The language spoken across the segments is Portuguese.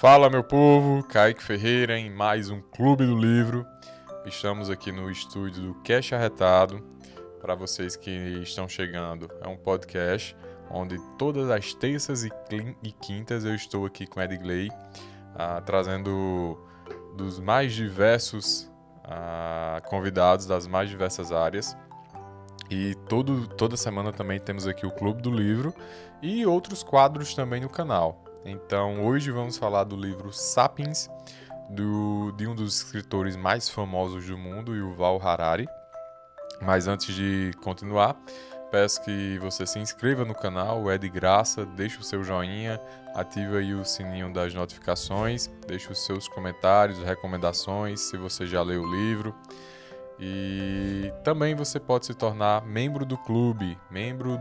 Fala, meu povo, Kaique Ferreira em mais um Clube do Livro. Estamos aqui no estúdio do Cash Arretado. Para vocês que estão chegando, é um podcast onde todas as terças e quintas eu estou aqui com Edgley, trazendo dos mais diversos convidados das mais diversas áreas. E toda semana também temos aqui o Clube do Livro e outros quadros também no canal. Então, hoje vamos falar do livro Sapiens, de um dos escritores mais famosos do mundo, Yuval Harari. Mas antes de continuar, peço que você se inscreva no canal, é de graça, deixe o seu joinha, ative aí o sininho das notificações, deixe os seus comentários, recomendações, se você já leu o livro. E também você pode se tornar membro do clube, membro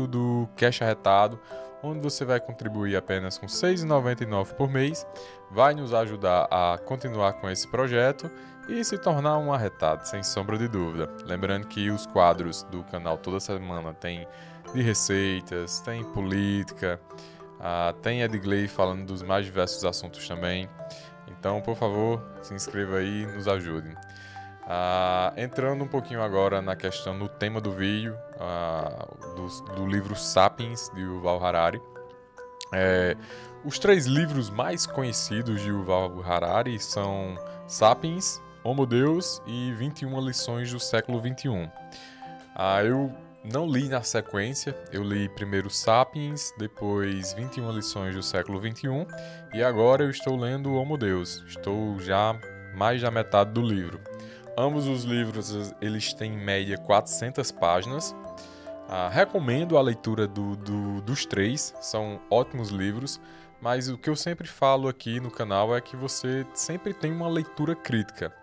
do Cash Arretado, onde você vai contribuir apenas com R$ 6,99 por mês, vai nos ajudar a continuar com esse projeto e se tornar um arretado, sem sombra de dúvida. Lembrando que os quadros do canal toda semana tem de receitas, tem política, tem Edgley falando dos mais diversos assuntos também. Então, por favor, se inscreva aí e nos ajude. Entrando um pouquinho agora na questão, no tema do vídeo, do livro Sapiens, de Yuval Harari. Os três livros mais conhecidos de Yuval Harari são Sapiens, Homo Deus e 21 lições do século XXI. Eu não li na sequência, eu li primeiro Sapiens, depois 21 lições do século XXI e agora eu estou lendo Homo Deus. Estou já mais da metade do livro. Ambos os livros eles têm em média 400 páginas. Recomendo a leitura dos três, são ótimos livros, mas o que eu sempre falo aqui no canal é que você sempre tem uma leitura crítica.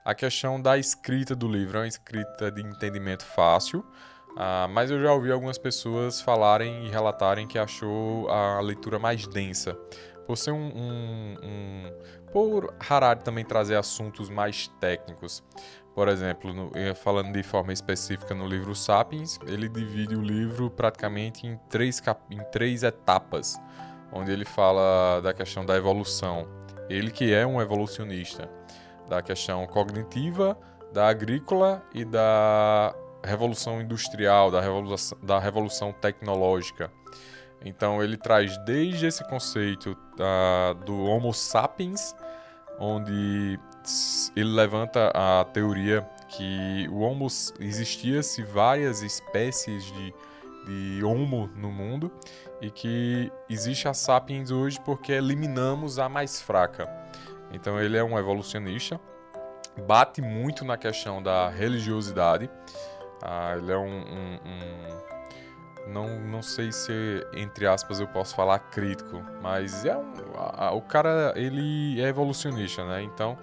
A questão da escrita do livro é uma escrita de entendimento fácil, mas eu já ouvi algumas pessoas falarem e relatarem que achou a leitura mais densa. Por ser por Harari também trazer assuntos mais técnicos. Por exemplo, falando de forma específica no livro Sapiens, ele divide o livro praticamente em três etapas, onde ele fala da questão da evolução. Ele que é um evolucionista, da questão cognitiva, da agrícola e da revolução industrial, da revolução tecnológica. Então ele traz desde esse conceito do Homo sapiens, onde ele levanta a teoria que o Homo existia-se várias espécies de Homo no mundo e que existe a sapiens hoje porque eliminamos a mais fraca. Então ele é um evolucionista, bate muito na questão da religiosidade. Ele é não sei se, entre aspas, eu posso falar crítico, mas o cara, ele é evolucionista, né? Então,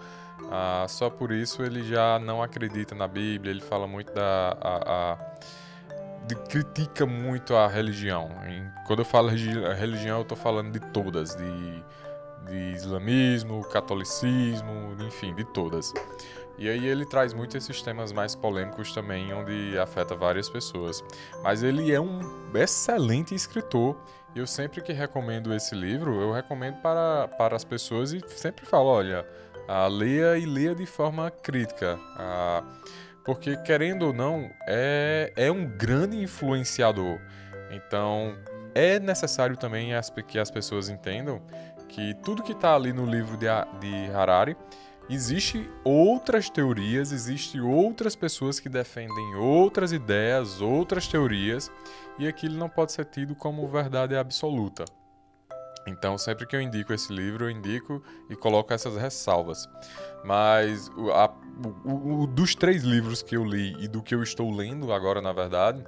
só por isso ele já não acredita na Bíblia, ele fala muito critica muito a religião. Quando eu falo religião, eu estou falando de todas, de islamismo, catolicismo, enfim, de todas. E aí ele traz muito esses temas mais polêmicos também, onde afeta várias pessoas. Mas ele é um excelente escritor. Eu sempre que recomendo esse livro, eu recomendo para as pessoas e sempre falo, olha, leia e leia de forma crítica. Porque, querendo ou não, é um grande influenciador. Então, é necessário também que as pessoas entendam que tudo que está ali no livro de Harari, existem outras teorias, existem outras pessoas que defendem outras ideias, outras teorias, e aquilo não pode ser tido como verdade absoluta. Então, sempre que eu indico esse livro, eu indico e coloco essas ressalvas. Mas dos três livros que eu li e do que eu estou lendo agora, na verdade,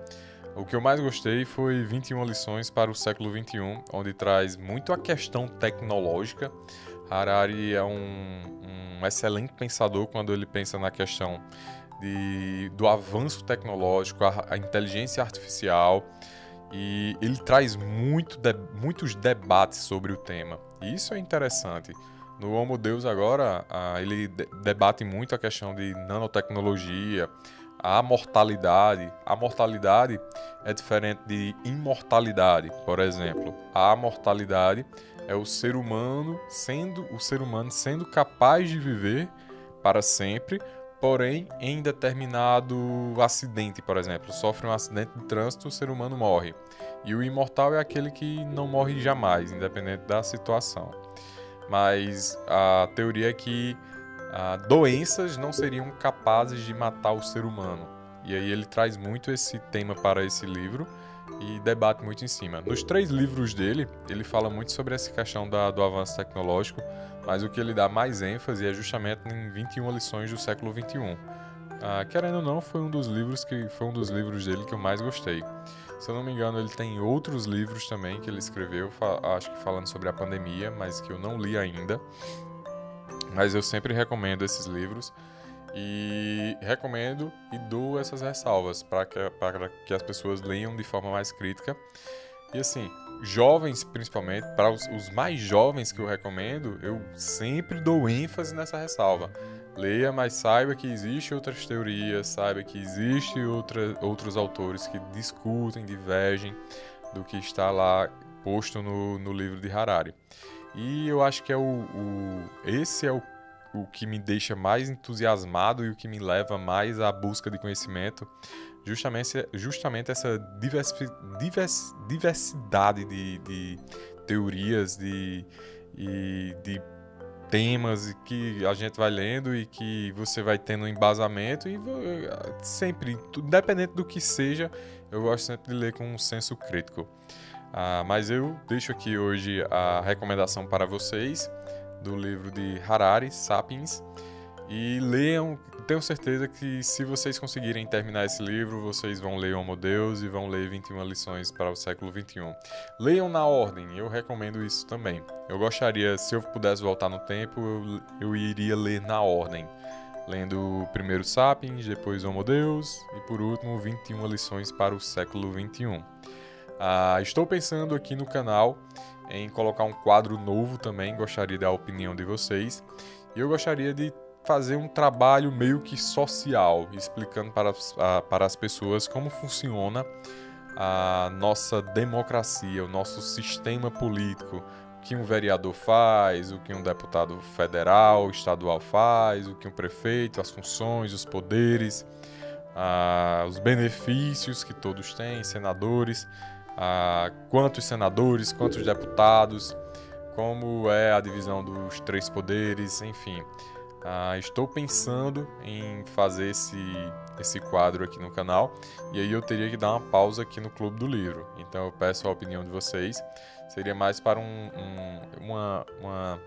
o que eu mais gostei foi 21 lições para o século XXI, onde traz muito a questão tecnológica. Harari é um excelente pensador quando ele pensa na questão do avanço tecnológico, a inteligência artificial, e ele traz muitos debates sobre o tema. E isso é interessante. No Homo Deus agora, ele debate muito a questão de nanotecnologia, a mortalidade. A mortalidade é diferente de imortalidade, por exemplo. A mortalidade é o ser humano sendo capaz de viver para sempre, porém em determinado acidente, por exemplo, sofre um acidente de trânsito, o ser humano morre. E o imortal é aquele que não morre jamais, independente da situação. Mas a teoria é que doenças não seriam capazes de matar o ser humano. E aí ele traz muito esse tema para esse livro e debate muito em cima. Nos 3 livros dele, ele fala muito sobre essa questão do avanço tecnológico, mas o que ele dá mais ênfase é justamente em 21 lições do século XXI. Querendo ou não, foi um dos livros dele que eu mais gostei. Se eu não me engano, ele tem outros livros também que ele escreveu, acho que falando sobre a pandemia, mas que eu não li ainda. Mas eu sempre recomendo esses livros e recomendo e dou essas ressalvas para que as pessoas leiam de forma mais crítica. E assim, jovens principalmente, para os mais jovens que eu recomendo, eu sempre dou ênfase nessa ressalva. Leia, mas saiba que existem outras teorias, saiba que existem outros autores que discutem, divergem do que está lá posto no livro de Harari. E eu acho que esse é o que me deixa mais entusiasmado e o que me leva mais à busca de conhecimento, justamente essa diversidade de teorias e de temas que a gente vai lendo e que você vai tendo um embasamento e sempre, independente do que seja, eu gosto sempre de ler com um senso crítico. Mas eu deixo aqui hoje a recomendação para vocês do livro de Harari, Sapiens, e leiam. Tenho certeza que se vocês conseguirem terminar esse livro, vocês vão ler Homo Deus e vão ler 21 lições para o século XXI. Leiam na ordem, eu recomendo isso também. Eu gostaria, se eu pudesse voltar no tempo, eu iria ler na ordem. Lendo primeiro Sapiens, depois Homo Deus e por último 21 lições para o século XXI. Estou pensando aqui no canal em colocar um quadro novo também, gostaria da opinião de vocês. E eu gostaria de fazer um trabalho meio que social, explicando para as pessoas como funciona a nossa democracia, o nosso sistema político, o que um vereador faz, o que um deputado federal, estadual faz, o que um prefeito, as funções, os poderes, os benefícios que todos têm, senadores, quantos senadores, quantos deputados, como é a divisão dos 3 poderes, enfim. Estou pensando em fazer esse quadro aqui no canal e aí eu teria que dar uma pausa aqui no Clube do Livro. Então eu peço a opinião de vocês. Seria mais para uma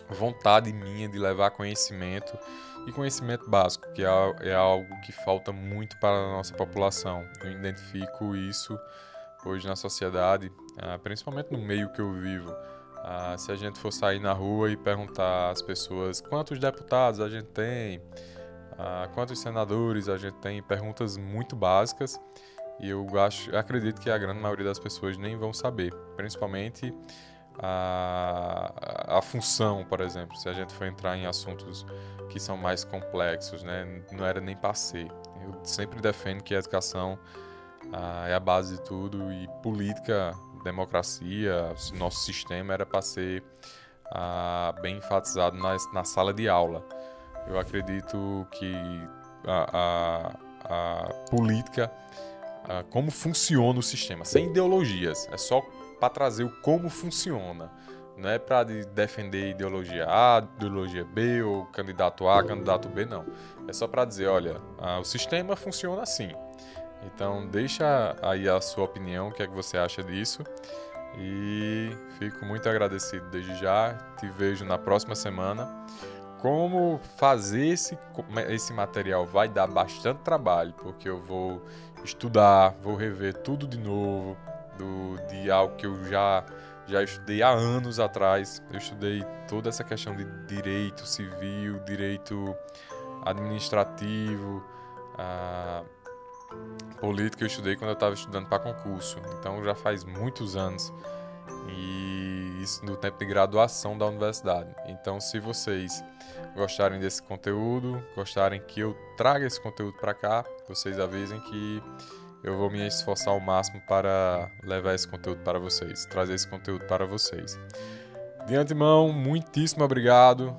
vontade minha de levar conhecimento e conhecimento básico, que é algo que falta muito para a nossa população. Eu identifico isso hoje na sociedade, principalmente no meio que eu vivo. Se a gente for sair na rua e perguntar às pessoas quantos deputados a gente tem, quantos senadores a gente tem, perguntas muito básicas, e eu acredito que a grande maioria das pessoas nem vão saber, principalmente a função, por exemplo, se a gente for entrar em assuntos que são mais complexos, né? Não era nem para ser. Eu sempre defendo que a educação é a base de tudo e política, democracia, nosso sistema era para ser bem enfatizado na sala de aula. Eu acredito que a política, como funciona o sistema, sem ideologias, é só para trazer o como funciona. Não é para defender ideologia A, ideologia B, ou candidato A, candidato B, não. É só para dizer, olha, o sistema funciona assim. Então deixa aí a sua opinião, o que é que você acha disso. E fico muito agradecido desde já. Te vejo na próxima semana. Como fazer esse material vai dar bastante trabalho, porque eu vou estudar, vou rever tudo de novo, de algo que eu já estudei há anos atrás. Eu estudei toda essa questão de direito civil, direito administrativo, política eu estudei quando eu estava estudando para concurso, então já faz muitos anos, e isso no tempo de graduação da universidade. Então, se vocês gostarem desse conteúdo, gostarem que eu traga esse conteúdo para cá, vocês avisem que eu vou me esforçar ao máximo para levar esse conteúdo para vocês, trazer esse conteúdo para vocês. De antemão, muitíssimo obrigado.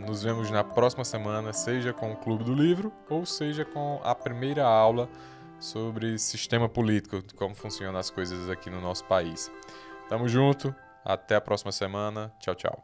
Nos vemos na próxima semana, seja com o Clube do Livro ou seja com a primeira aula sobre sistema político, como funcionam as coisas aqui no nosso país. Tamo junto, até a próxima semana. Tchau, tchau.